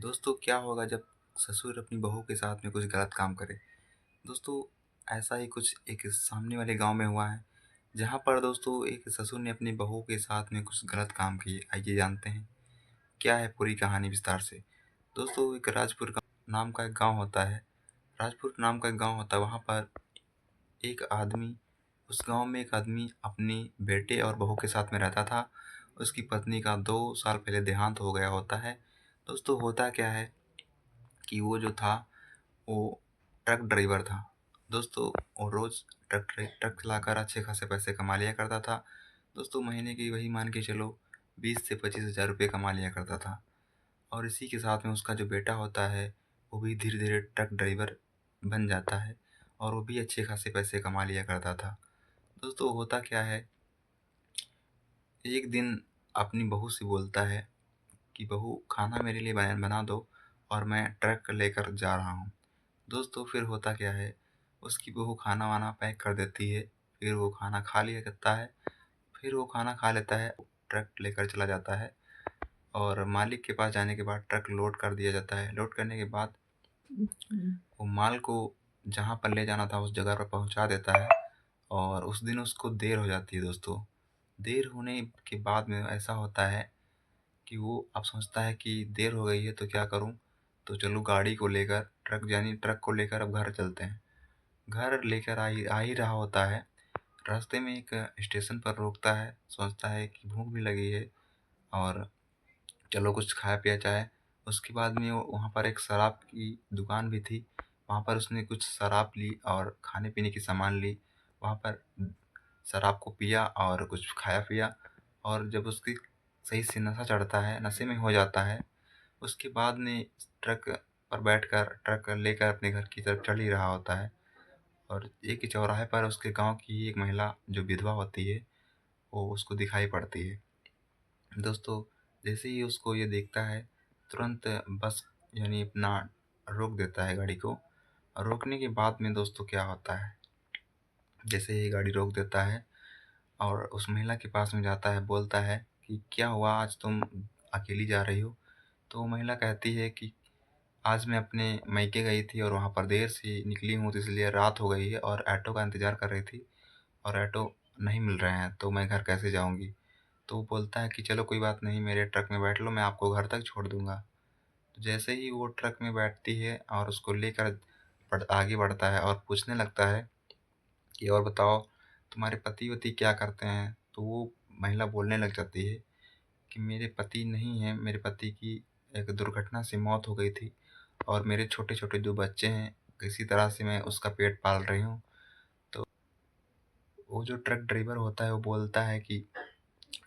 दोस्तों क्या होगा जब ससुर अपनी बहू के साथ में कुछ गलत काम करे। दोस्तों ऐसा ही कुछ एक सामने वाले गांव में हुआ है, जहां पर दोस्तों एक ससुर ने अपनी बहू के साथ में कुछ गलत काम किए। आइए जानते हैं क्या है पूरी कहानी विस्तार से। दोस्तों एक राजपुर का नाम का एक गांव होता है। राजपुर नाम का एक गांव होता है, वहां पर एक आदमी उस गांव में एक आदमी अपनी बेटे और बहू के साथ में रहता था। उसकी पत्नी का 2 साल पहले देहांत हो गया होता है। दोस्तों होता क्या है कि वो जो था वो ट्रक ड्राइवर था। दोस्तों वो रोज़ ट्रक चलाकर अच्छे खासे पैसे कमा लिया करता था। दोस्तों महीने की वही मान के चलो 20 से 25 हज़ार रुपये कमा लिया करता था। और इसी के साथ में उसका जो बेटा होता है वो भी धीरे धीरे ट्रक ड्राइवर बन जाता है और वो भी अच्छे खासे पैसे कमा लिया करता था। दोस्तों होता क्या है, एक दिन अपनी बहू से बोलता है कि बहू खाना मेरे लिए बना दो और मैं ट्रक लेकर जा रहा हूँ। दोस्तों फिर होता क्या है, उसकी बहू खाना वाना पैक कर देती है। फिर वो खाना खा लिया करता है। फिर वो खाना खा लेता है, ट्रक लेकर चला जाता है और मालिक के पास जाने के बाद ट्रक लोड कर दिया जाता है। लोड करने के बाद वो माल को जहाँ पर ले जाना था उस जगह पर पहुँचा देता है। और उस दिन उसको देर हो जाती है दोस्तों। देर होने के बाद में ऐसा होता है कि वो अब सोचता है कि देर हो गई है तो क्या करूँ? तो चलो गाड़ी को लेकर ट्रक को लेकर अब घर चलते हैं। घर लेकर आ ही रहा होता है। रास्ते में एक स्टेशन पर रोकता है, सोचता है कि भूख भी लगी है और चलो कुछ खाया पिया जाए। उसके बाद में वो वहाँ पर एक शराब की दुकान भी थी। वहाँ पर उसने कुछ शराब ली और खाने-पीने की सामान ली। वहाँ पर शराब को पिया और कुछ खाया पिया। और जब उसकी सही से नशा चढ़ता है, नशे में हो जाता है, उसके बाद में ट्रक पर बैठकर ट्रक लेकर अपने घर की तरफ चल ही रहा होता है। और एक ही चौराहे पर उसके गाँव की एक महिला जो विधवा होती है, वो उसको दिखाई पड़ती है। दोस्तों जैसे ही उसको ये देखता है, तुरंत बस यानी अपना रोक देता है गाड़ी को। और रोकने के बाद में दोस्तों क्या होता है, जैसे ही गाड़ी रोक देता है और उस महिला के पास में जाता है, बोलता है कि क्या हुआ, आज तुम अकेली जा रही हो? तो वो महिला कहती है कि आज मैं अपने मायके गई थी और वहाँ पर देर से निकली हूँ, तो इसलिए रात हो गई है और ऑटो का इंतज़ार कर रही थी और ऑटो नहीं मिल रहे हैं, तो मैं घर कैसे जाऊँगी? तो वो बोलता है कि चलो कोई बात नहीं, मेरे ट्रक में बैठ लो, मैं आपको घर तक छोड़ दूँगा। तो जैसे ही वो ट्रक में बैठती है और उसको लेकर आगे बढ़ता है और पूछने लगता है कि और बताओ, तुम्हारे पति-वति क्या करते हैं? तो वो महिला बोलने लग जाती है कि मेरे पति नहीं हैं, मेरे पति की एक दुर्घटना से मौत हो गई थी और मेरे छोटे-छोटे जो बच्चे हैं, किसी तरह से मैं उसका पेट पाल रही हूँ। तो वो जो ट्रक ड्राइवर होता है वो बोलता है कि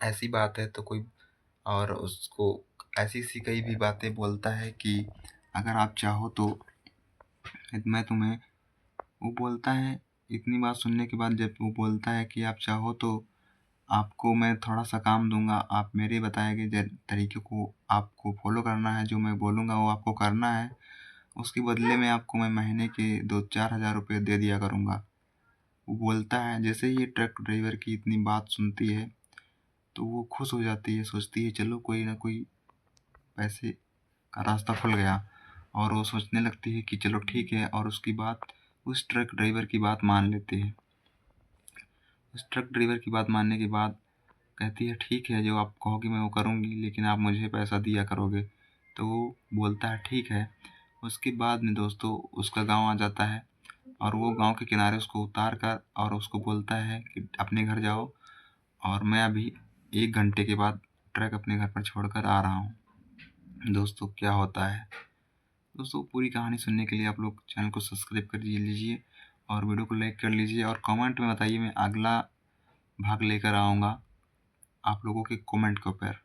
ऐसी बात है तो कोई, और उसको ऐसी-ऐसी कई भी बातें बोलता है कि अगर आप चाहो तो मैं तुम्हें, वो बोलता है, इतनी बात सुनने के बाद जब वो बोलता है कि आप चाहो तो आपको मैं थोड़ा-सा काम दूँगा, आप मेरे बताए गए तरीके को आपको फ़ॉलो करना है, जो मैं बोलूँगा वो आपको करना है। उसके बदले में आपको मैं महीने के 2-4 हज़ार रुपए दे दिया करूँगा। वो बोलता है, जैसे ही ये ट्रक ड्राइवर की इतनी बात सुनती है, तो वो खुश हो जाती है, सोचती है चलो कोई न कोई पैसे का रास्ता खुल गया। और वो सोचने लगती है कि चलो ठीक है, और उसकी बात, उस ट्रक ड्राइवर की बात मान लेती है। उस ट्रक ड्राइवर की बात मानने के बाद कहती है ठीक है, जो आप कहोगी मैं वो करूँगी, लेकिन आप मुझे पैसा दिया करोगे। तो वो बोलता है ठीक है। उसके बाद में दोस्तों उसका गाँव आ जाता है और वो गाँव के किनारे उसको उतार कर और उसको बोलता है कि अपने घर जाओ और मैं अभी 1 घंटे के बाद ट्रक अपने घर पर छोड़कर आ रहा हूँ। दोस्तों क्या होता है, दोस्तों पूरी कहानी सुनने के लिए आप लोग चैनल को सब्सक्राइब कर लीजिए और वीडियो को लाइक कर लीजिए और कमेंट में बताइए, मैं अगला भाग लेकर आऊँगा आप लोगों के कमेंट के ऊपर।